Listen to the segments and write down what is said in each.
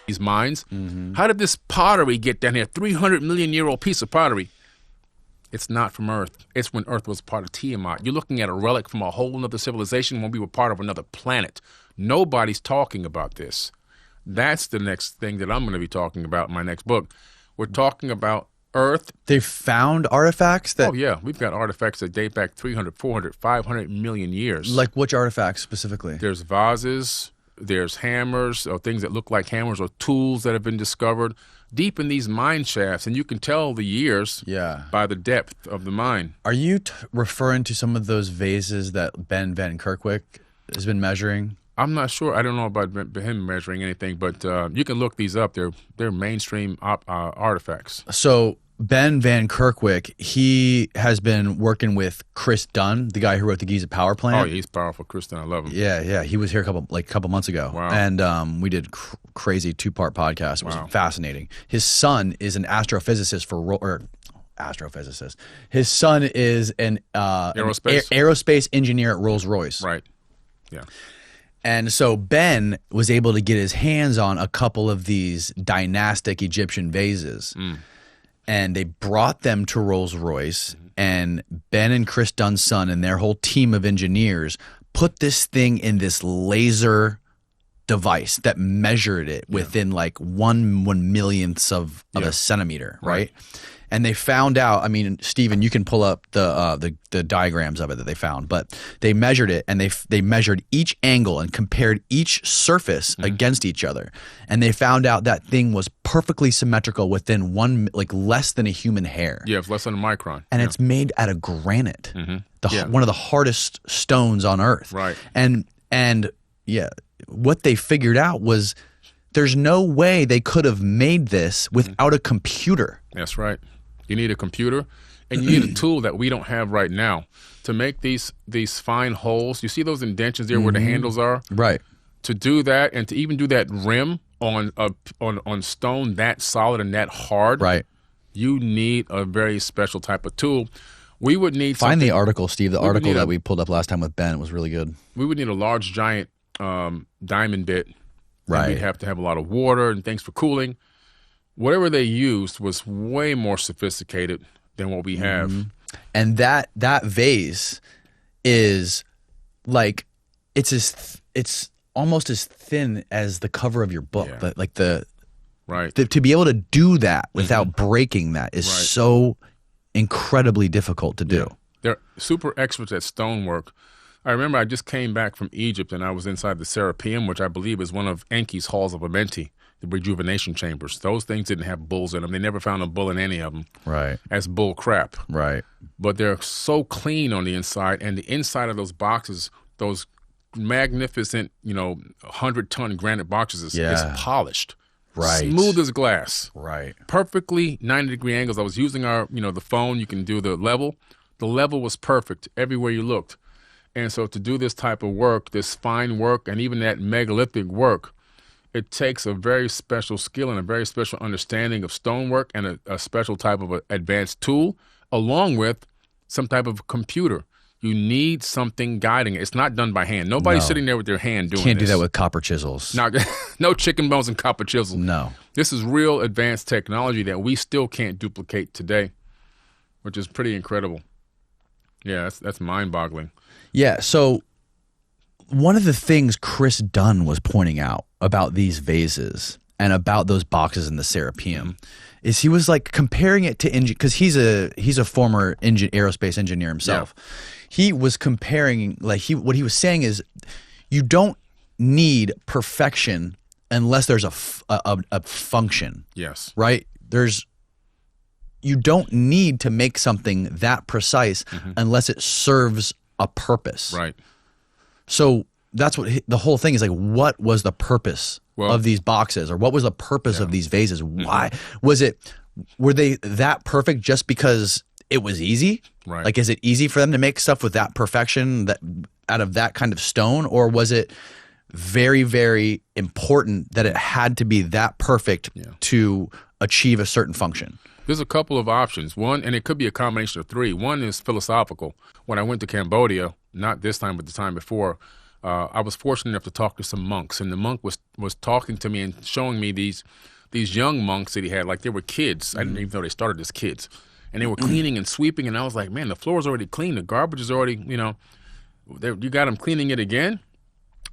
these mines. How did this pottery get down here? 300 million year old piece of pottery. It's not from Earth. It's when Earth was part of Tiamat. You're looking at a relic from a whole other civilization when we were part of another planet. Nobody's talking about this. That's the next thing that I'm going to be talking about in my next book. We're talking about Earth. They found artifacts that... Oh, yeah. We've got artifacts that date back 300, 400, 500 million years. Like which artifacts specifically? There's vases, there's hammers, or things that look like hammers, or tools that have been discovered deep in these mine shafts. And you can tell the years by the depth of the mine. Are you referring to some of those vases that Ben Van Kerkwijk has been measuring? I'm not sure. I don't know about him measuring anything, but you can look these up. They're mainstream artifacts. So Ben Van Kerkwijk, he has been working with Chris Dunn, the guy who wrote the Giza Power Plant. Oh, yeah, he's powerful. Chris Dunn, I love him. Yeah. He was here a couple months ago. Wow. And we did crazy 2-part podcast. It was fascinating. His son is an astrophysicist astrophysicist. His son is an aerospace engineer at Rolls-Royce. Right. Yeah. And so Ben was able to get his hands on a couple of these dynastic Egyptian vases. And they brought them to Rolls-Royce, and Ben and Chris Dunn's son and their whole team of engineers put this thing in this laser device that measured it within like 1/1,000,000th of a centimeter, right? And they found out, I mean, Stephen, you can pull up the diagrams of it that they found, but they measured it, and they measured each angle and compared each surface against each other. And they found out that thing was perfectly symmetrical within less than a human hair. Yeah, it's less than a micron. And it's made out of granite, one of the hardest stones on Earth. Right. And what they figured out was there's no way they could have made this without a computer. That's right. You need a computer, and you need a tool that we don't have right now to make these fine holes. You see those indentions there where the handles are? Right. To do that, and to even do that rim on stone that solid and that hard, right, you need a very special type of tool. We would need Find the article, Steve. The article that we pulled up last time with Ben was really good. We would need a large, giant diamond bit. Right. We'd have to have a lot of water and things for cooling. Whatever they used was way more sophisticated than what we have. And that vase is like it's almost as thin as the cover of your book. Right. To be able to do that without breaking that is so incredibly difficult to do. They're super experts at stonework. I remember I just came back from Egypt, and I was inside the Serapeum, which I believe is one of Enki's halls of Amenti, the rejuvenation chambers. Those things didn't have bulls in them. They never found a bull in any of them. Right. As bull crap. Right. But they're so clean on the inside, and the inside of those boxes, those magnificent, 100-ton granite boxes is polished. Right. Smooth as glass. Right. Perfectly 90-degree angles. I was using the phone. You can do the level. The level was perfect everywhere you looked. And so to do this type of work, this fine work, and even that megalithic work, it takes a very special skill and a very special understanding of stonework and a special type of advanced tool, along with some type of computer. You need something guiding it. It's not done by hand. Nobody's sitting there with their hand doing Can't this. do that with copper chisels. No chicken bones and copper chisels. No. This is real advanced technology that we still can't duplicate today, which is pretty incredible. Yeah, that's mind-boggling. Yeah, so one of the things Chris Dunn was pointing out about these vases and about those boxes in the Serapeum is he was like comparing it to because he's a former aerospace engineer himself. Yeah. He was comparing what he was saying is you don't need perfection unless there's a function. Yes. Right? You don't need to make something that precise unless it serves a purpose. Right. So that's what the whole thing is like. What was the purpose of these boxes, or what was the purpose of these vases? Why were they that perfect just because it was easy? Right. Like, is it easy for them to make stuff with that perfection that out of that kind of stone, or was it very, very important that it had to be that perfect to achieve a certain function? There's a couple of options. One, and it could be a combination of three. One is philosophical. When I went to Cambodia, not this time but the time before, I was fortunate enough to talk to some monks, and the monk was talking to me and showing me these young monks that he had, like they were kids. I didn't even know they started as kids, and they were cleaning and sweeping. And I was like, man, the floor's already clean, the garbage is already, you got them cleaning it again.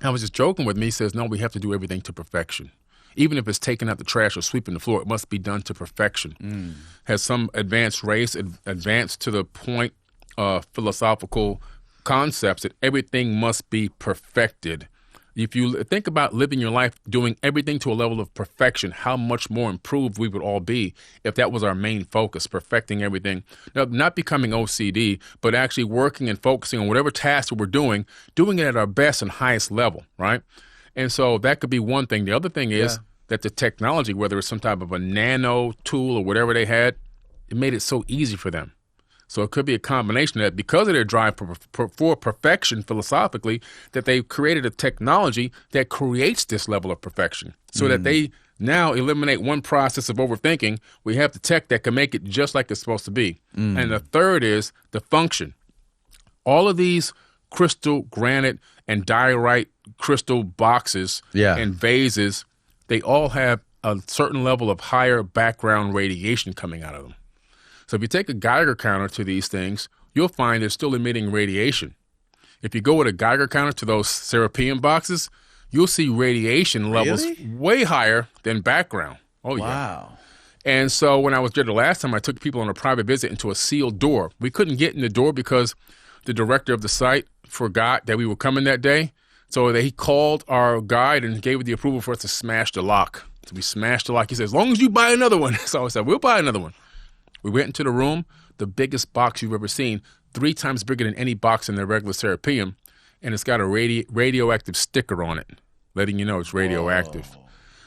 I was just joking with me. He says, no, we have to do everything to perfection. Even if it's taking out the trash or sweeping the floor, it must be done to perfection. Has some advanced race advanced to the point of philosophical concepts that everything must be perfected. If you think about living your life doing everything to a level of perfection, how much more improved we would all be if that was our main focus, perfecting everything. Now, not becoming OCD, but actually working and focusing on whatever task that we're doing it at our best and highest level, right? And so that could be one thing. The other thing is that the technology, whether it's some type of a nano tool or whatever they had, it made it so easy for them. So it could be a combination of that because of their drive for perfection philosophically, that they've created a technology that creates this level of perfection so that they now eliminate one process of overthinking. We have the tech that can make it just like it's supposed to be. And the third is the function. All of these crystal, granite, and diorite crystal boxes and vases, they all have a certain level of higher background radiation coming out of them. So if you take a Geiger counter to these things, you'll find they're still emitting radiation. If you go with a Geiger counter to those Serapeum boxes, you'll see radiation levels way higher than background. Oh, yeah. Wow. And so when I was there the last time, I took people on a private visit into a sealed door. We couldn't get in the door because the director of the site forgot that we were coming that day. So he called our guide and gave the approval for us to smash the lock. So we smashed the lock. He said, as long as you buy another one. So I said, we'll buy another one. We went into the room, the biggest box you've ever seen, 3 times bigger than any box in the regular Serapeum, and it's got a radioactive sticker on it, letting you know it's radioactive. Whoa.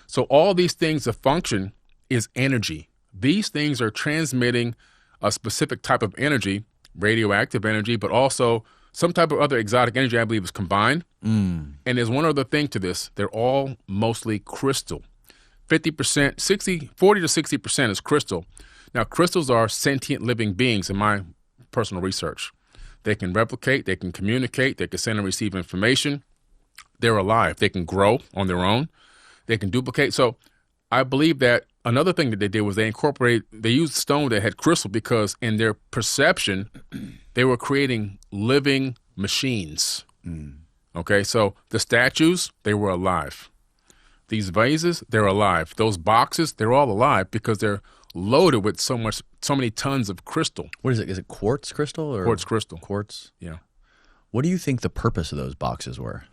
So all these things, the function is energy. These things are transmitting a specific type of energy, radioactive energy, but also some type of other exotic energy, I believe, is combined. And there's one other thing to this. They're all mostly crystal. 50%, 40 to 60% is crystal. Now, crystals are sentient living beings in my personal research. They can replicate, they can communicate, they can send and receive information. They're alive. They can grow on their own. They can duplicate. So I believe that another thing that they did was they used stone that had crystal because in their perception, they were creating living machines. Okay, so the statues, they were alive. These vases, they're alive. Those boxes, they're all alive because they're loaded with so many tons of crystal. What is it? Is it quartz crystal or quartz crystal? Quartz. Yeah. What do you think the purpose of those boxes were?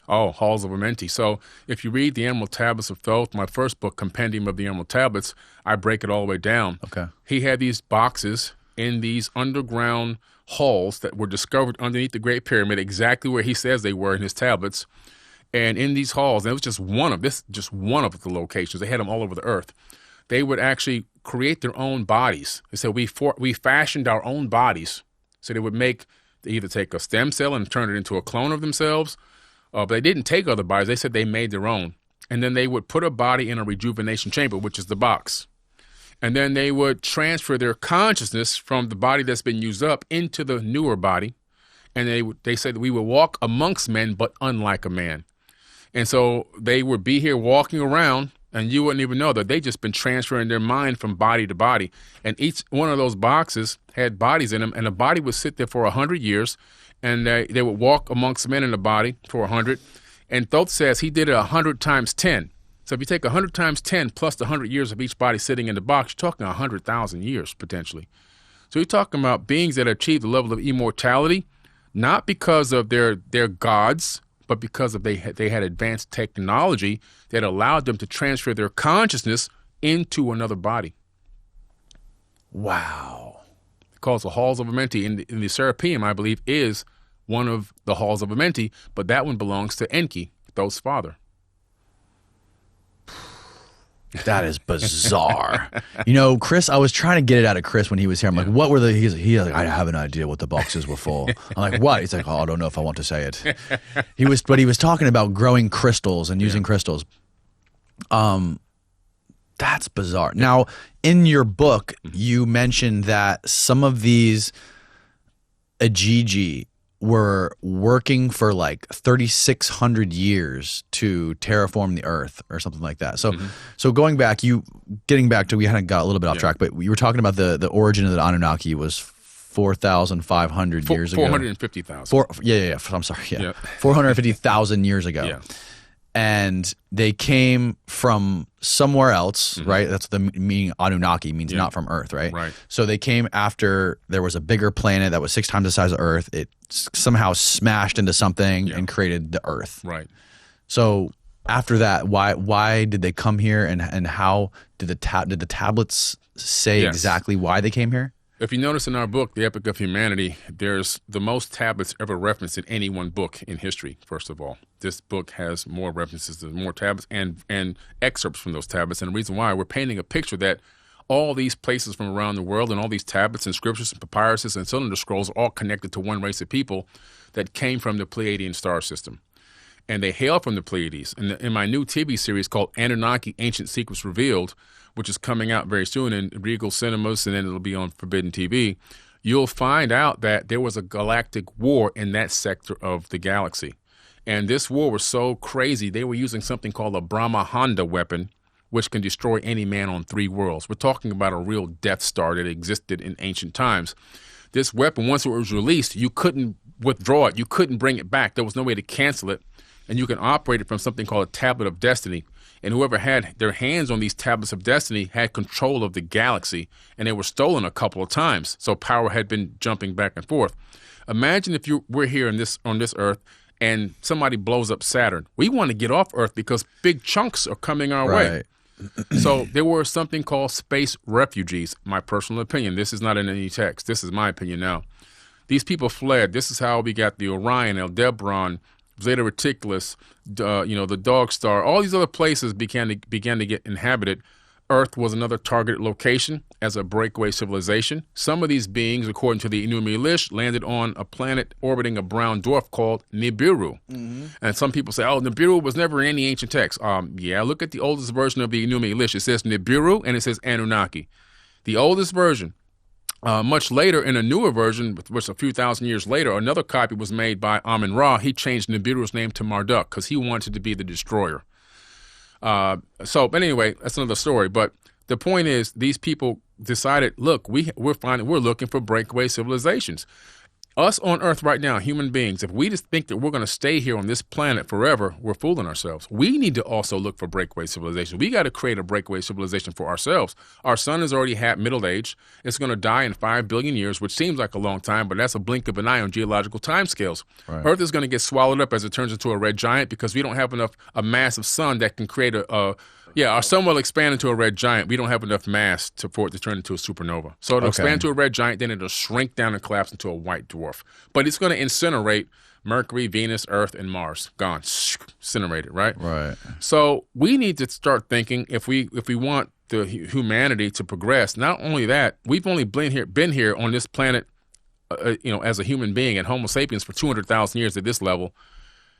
Oh, halls of Amenti. So if you read the Emerald Tablets of Thoth, my first book, Compendium of the Emerald Tablets, I break it all the way down. Okay. He had these boxes in these underground halls that were discovered underneath the Great Pyramid, exactly where he says they were in his tablets. And in these halls, and it was just one of the locations. They had them all over the earth. They would actually create their own bodies. They said we fashioned our own bodies. So they either take a stem cell and turn it into a clone of themselves, but they didn't take other bodies. They said they made their own. And then they would put a body in a rejuvenation chamber, which is the box. And then they would transfer their consciousness from the body that's been used up into the newer body. And they said that we would walk amongst men, but unlike a man. And so they would be here walking around, and you wouldn't even know that they just been transferring their mind from body to body. And each one of those boxes had bodies in them, and the body would sit there for 100 years, and they would walk amongst men in the body for 100. And Thoth says he did it 100 times 10. So if you take 100 times 10 plus the 100 years of each body sitting in the box, you're talking 100,000 years potentially. So you're talking about beings that achieve the level of immortality, not because of their gods, but because of they had advanced technology that allowed them to transfer their consciousness into another body. Wow. It calls the Halls of Amenti. In the Serapeum, I believe, is one of the Halls of Amenti, but that one belongs to Enki, Thoth's father. That is bizarre. Chris, I was trying to get it out of Chris when he was here. I'm like, what were he's like, I have an idea what the boxes were for. I'm like, what? He's like, oh, I don't know if I want to say it. He was talking about growing crystals and using crystals. That's bizarre. Now, in your book, you mentioned that some of these Ajiji were working for like 3,600 years to terraform the Earth or something like that. So, so getting back to, we kind of got a little bit off track, but you were talking about the origin of the Anunnaki was 4,500 years ago. 450,000. Yeah. I'm sorry. Yeah. 450,000 years ago. Yeah. And they came from somewhere else, right? That's the meaning. Anunnaki means not from Earth, right? Right. So they came after there was a bigger planet that was 6 times the size of Earth. It somehow smashed into something and created the Earth. Right. So after that, why did they come here, and how did the tablets say exactly why they came here? If you notice in our book, The Epic of Humanity, there's the most tablets ever referenced in any one book in history, first of all. This book has more references to more tablets and excerpts from those tablets. And the reason why, we're painting a picture that all these places from around the world and all these tablets and scriptures and papyruses and cylinder scrolls are all connected to one race of people that came from the Pleiadian star system. And they hail from the Pleiades. In my new TV series called Anunnaki Ancient Secrets Revealed, which is coming out very soon in Regal Cinemas, and then it'll be on Forbidden TV, you'll find out that there was a galactic war in that sector of the galaxy. And this war was so crazy, they were using something called a Brahmahanda weapon, which can destroy any man on 3 worlds. We're talking about a real Death Star that existed in ancient times. This weapon, once it was released, you couldn't withdraw it. You couldn't bring it back. There was no way to cancel it. And you can operate it from something called a Tablet of Destiny. And whoever had their hands on these tablets of destiny had control of the galaxy, and they were stolen a couple of times. So power had been jumping back and forth. Imagine if we're here on this Earth, and somebody blows up Saturn. We want to get off Earth because big chunks are coming our way. So there were something called space refugees. My personal opinion. This is not in any text. This is my opinion now. These people fled. This is how we got the Orion, Aldebaran, Zeta Reticulus, the Dog Star. All these other places began to get inhabited. Earth was another targeted location as a breakaway civilization. Some of these beings, according to the Enuma Elish, landed on a planet orbiting a brown dwarf called Nibiru. And some people say, oh, Nibiru was never in any ancient text. Yeah, look at the oldest version of the Enuma Elish. It says Nibiru and it says Anunnaki. The oldest version. Much later, in a newer version, which a few thousand years later, another copy was made by Amun-Ra. He changed Nibiru's name to Marduk because he wanted to be the destroyer. But anyway, that's another story. But the point is, these people decided, look, we're looking for breakaway civilizations. Us on Earth right now, human beings, if we just think that we're going to stay here on this planet forever, we're fooling ourselves. We need to also look for breakaway civilization. We got to create a breakaway civilization for ourselves. Our sun is already middle age. It's going to die in 5 billion years, which seems like a long time, but that's a blink of an eye on geological timescales. Right. Earth is going to get swallowed up as it turns into a red giant because we don't have a massive sun that can create our sun will expand into a red giant. We don't have enough mass for it to turn into a supernova. So it'll expand to a red giant, then it'll shrink down and collapse into a white dwarf. But it's going to incinerate Mercury, Venus, Earth, and Mars. Gone. Incinerated, right? Right. So we need to start thinking if we want the humanity to progress. Not only that, we've only been here on this planet, as a human being and Homo sapiens for 200,000 years at this level.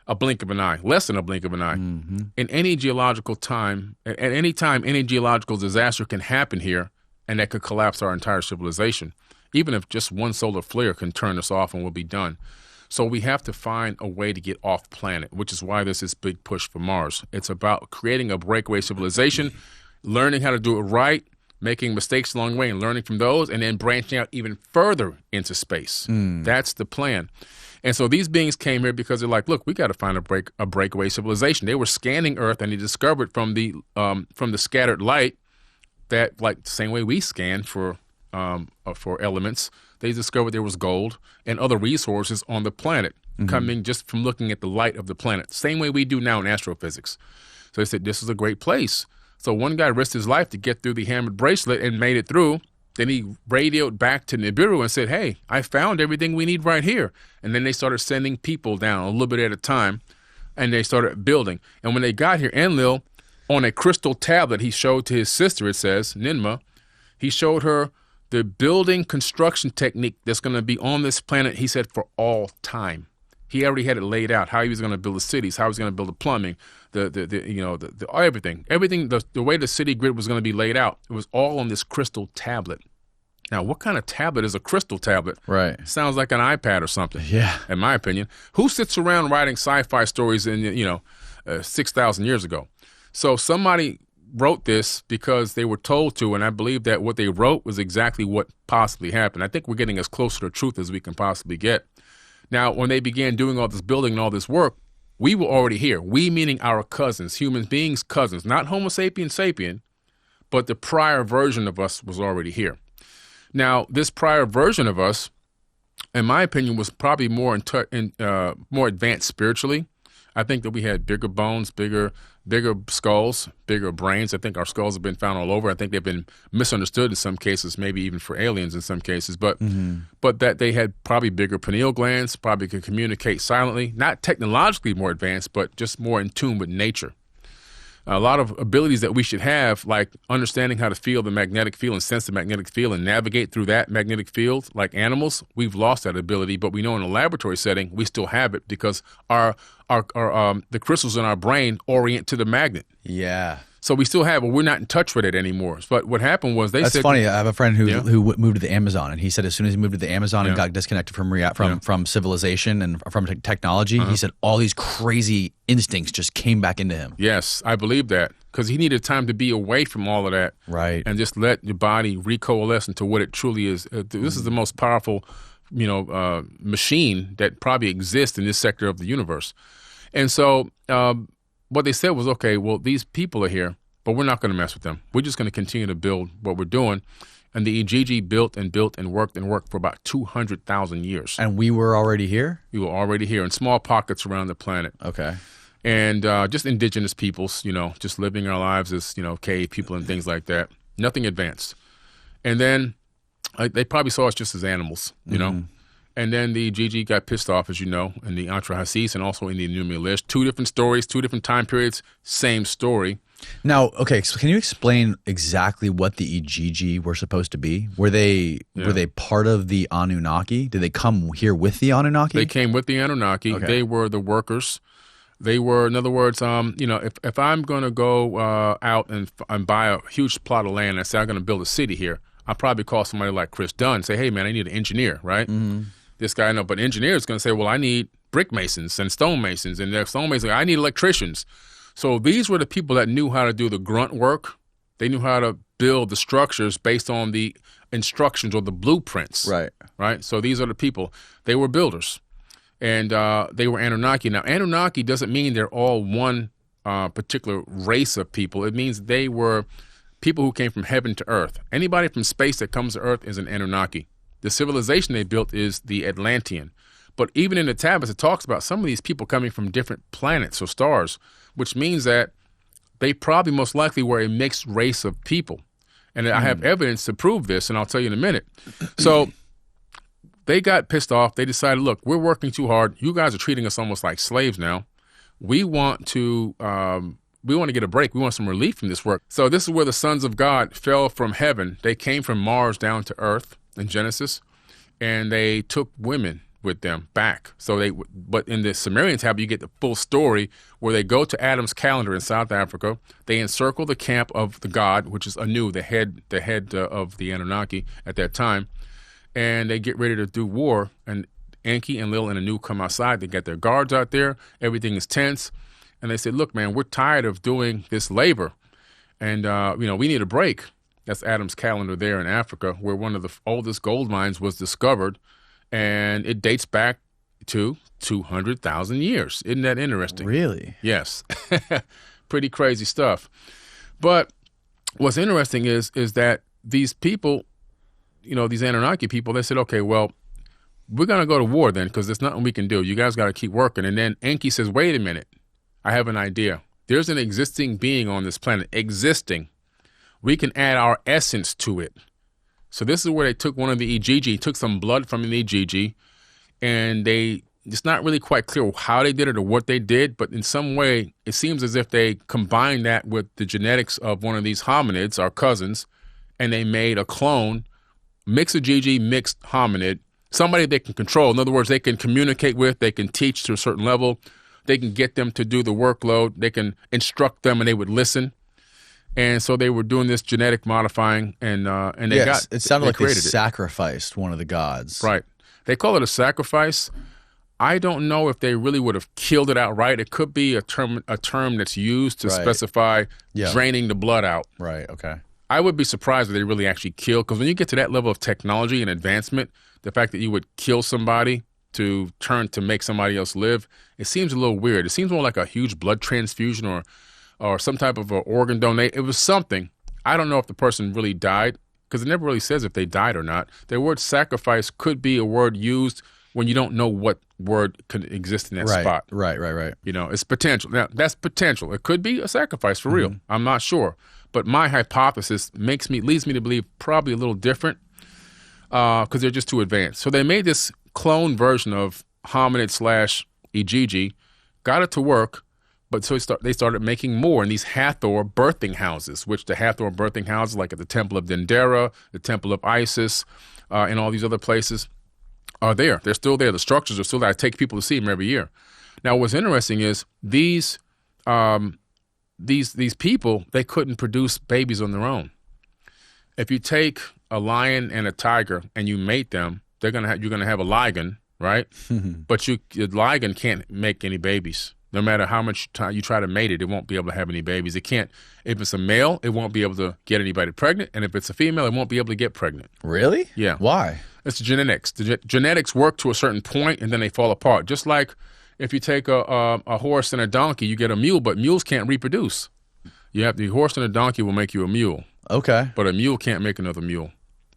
A blink of an eye, less than a blink of an eye. In any geological time, at any time, any geological disaster can happen here, and that could collapse our entire civilization. Even if just one solar flare can turn us off and we'll be done. So we have to find a way to get off planet, which is why there's this big push for Mars. It's about creating a breakaway civilization, learning how to do it right, making mistakes along the way and learning from those, and then branching out even further into space. That's the plan. And so these beings came here because they're like, look, we got to find a breakaway civilization. They were scanning Earth, and they discovered from the scattered light that, like the same way we scan for elements, they discovered there was gold and other resources on the planet coming just from looking at the light of the planet. Same way we do now in astrophysics. So they said, this is a great place. So one guy risked his life to get through the hammered bracelet and made it through. Then he radioed back to Nibiru and said, hey, I found everything we need right here. And then they started sending people down a little bit at a time, and they started building. And when they got here, Enlil, on a crystal tablet he showed to his sister, it says, Ninmah, he showed her the building construction technique that's going to be on this planet, he said, for all time. He already had it laid out, how he was going to build the cities, how he was going to build the plumbing, the everything. Everything, the way the city grid was going to be laid out, it was all on this crystal tablet. Now, what kind of tablet is a crystal tablet? Right. Sounds like an iPad or something. Yeah. In my opinion. Who sits around writing sci-fi stories in 6,000 years ago? So somebody wrote this because they were told to, and I believe that what they wrote was exactly what possibly happened. I think we're getting as close to the truth as we can possibly get. Now, when they began doing all this building and all this work, we were already here. We meaning our cousins, human beings' cousins, not Homo sapien sapien, but the prior version of us was already here. Now, this prior version of us, in my opinion, was probably more advanced spiritually. I think that we had bigger bones, bigger skulls, bigger brains. I think our skulls have been found all over. I think they've been misunderstood in some cases, maybe even for aliens in some cases. But that they had probably bigger pineal glands, probably could communicate silently, not technologically more advanced, but just more in tune with nature. A lot of abilities that we should have, like understanding how to feel the magnetic field and sense the magnetic field and navigate through that magnetic field, like animals, we've lost that ability. But we know in a laboratory setting, we still have it because the crystals in our brain orient to the magnet. Yeah. So we still have it. We're not in touch with it anymore. But what happened was That's said... funny. I have a friend who moved to the Amazon, and he said as soon as he moved to the Amazon and got disconnected from civilization and from technology, he said all these crazy instincts just came back into him. Yes, I believe that because he needed time to be away from all of that. Right. And just let your body recoalesce into what it truly is. This is the most powerful, machine that probably exists in this sector of the universe. And so... what they said was, okay, well, these people are here, but we're not going to mess with them. We're just going to continue to build what we're doing. And the Ijiji built and worked for about 200,000 years. And we were already here? We were already here in small pockets around the planet. Okay. And just indigenous peoples, just living our lives as, cave people and things like that. Nothing advanced. And then they probably saw us just as animals, you know. And then the Gigi got pissed off, as you know, in the Entre Hasis and also in the Enuma Elish. Two different stories, two different time periods, same story. Now, okay, so can you explain exactly what the Ijiji were supposed to be? Were they part of the Anunnaki? Did they come here with the Anunnaki? They came with the Anunnaki. Okay. They were the workers. They were, in other words, if I'm going to go out and buy a huge plot of land and say I'm going to build a city here, I'll probably call somebody like Chris Dunn and say, hey, man, I need an engineer, right? This guy, no, but an engineer is going to say, well, I need brick masons and stone masons, and they're stone masons. I need electricians. So these were the people that knew how to do the grunt work. They knew how to build the structures based on the instructions or the blueprints. Right. So these are the people. They were builders, and they were Anunnaki. Now, Anunnaki doesn't mean they're all one particular race of people. It means they were people who came from heaven to earth. Anybody from space that comes to earth is an Anunnaki. The civilization they built is the Atlantean. But even in the tablets, it talks about some of these people coming from different planets or stars, which means that they probably most likely were a mixed race of people. And I have evidence to prove this, and I'll tell you in a minute. So they got pissed off. They decided, look, we're working too hard. You guys are treating us almost like slaves now. We want to get a break. We want some relief from this work. So this is where the sons of God fell from heaven. They came from Mars down to earth in Genesis, and they took women with them back. But in the Sumerian tablet, you get the full story where they go to Adam's calendar in South Africa. They encircle the camp of the god, which is Anu, the head of the Anunnaki at that time, and they get ready to do war. And Enki and Lil and Anu come outside. They got their guards out there. Everything is tense, and they said, "Look, man, we're tired of doing this labor, and we need a break." That's Adam's calendar there in Africa, where one of the oldest gold mines was discovered, and it dates back to 200,000 years. Isn't that interesting? Really? Yes. Pretty crazy stuff. But what's interesting is that these people, these Anunnaki people, they said, okay, well, we're going to go to war then because there's nothing we can do. You guys got to keep working. And then Enki says, wait a minute. I have an idea. There's an existing being on this planet, existing. We can add our essence to it. So this is where they took one of the Ijiji, took some blood from the Ijiji, and it's not really quite clear how they did it or what they did, but in some way, it seems as if they combined that with the genetics of one of these hominids, our cousins, and they made a clone, mixed Ijiji, mixed hominid, somebody they can control. In other words, they can communicate with, they can teach to a certain level, they can get them to do the workload, they can instruct them and they would listen. And so they were doing this genetic modifying, and they Yes, it sounded like they created it. sacrificed one of the gods. Right. They call it a sacrifice. I don't know if they really would have killed it outright. It could be a term that's used to specify draining the blood out. Right, okay. I would be surprised if they really actually kill, because when you get to that level of technology and advancement, the fact that you would kill somebody to make somebody else live, it seems a little weird. It seems more like a huge blood transfusion or some type of an organ donate. It was something. I don't know if the person really died, because it never really says if they died or not. The word sacrifice could be a word used when you don't know what word could exist in that spot. Right. You know, it's potential. Now, that's potential. It could be a sacrifice for real. I'm not sure. But my hypothesis leads me to believe probably a little different, because they're just too advanced. So they made this clone version of hominid / Ijiji, got it to work, but so they started making more in these Hathor birthing houses, which the Hathor birthing houses, like at the Temple of Dendera, the Temple of Isis, and all these other places, are there. They're still there. The structures are still there. I take people to see them every year. Now, what's interesting is these people, they couldn't produce babies on their own. If you take a lion and a tiger and you mate them, you're gonna have a ligon, right? But the ligon can't make any babies. No matter how much time you try to mate it, it won't be able to have any babies. It can't. If it's a male, it won't be able to get anybody pregnant, and if it's a female, it won't be able to get pregnant. Really? Yeah. Why? It's genetics. The genetics work to a certain point, and then they fall apart. Just like if you take a horse and a donkey, you get a mule, but mules can't reproduce. The horse and a donkey will make you a mule. Okay. But a mule can't make another mule.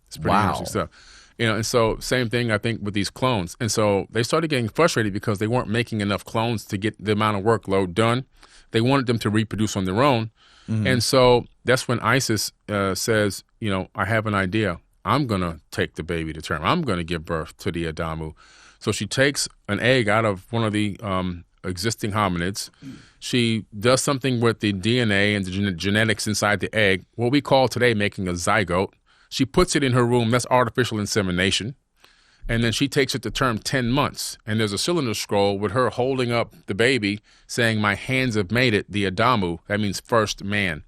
It's pretty interesting stuff. You know, and so same thing, I think, with these clones. And so they started getting frustrated because they weren't making enough clones to get the amount of workload done. They wanted them to reproduce on their own. And so that's when Isis says, you know, I have an idea. I'm going to take the baby to term. I'm going to give birth to the Adamu. So she takes an egg out of one of the existing hominids. She does something with the DNA and the genetics inside the egg, what we call today making a zygote. She puts it in her room. That's artificial insemination. And then she takes it to term 10 months. And there's a cylinder scroll with her holding up the baby saying, my hands have made it, the Adamu. That means first man.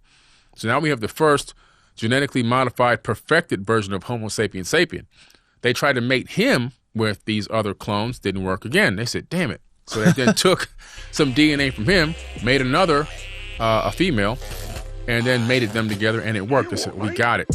So now we have the first genetically modified, perfected version of Homo sapien sapien. They tried to mate him with these other clones. Didn't work again. They said, damn it. So they then took some DNA from him, made another, a female, and then mated them together, and it worked. They said, we got it.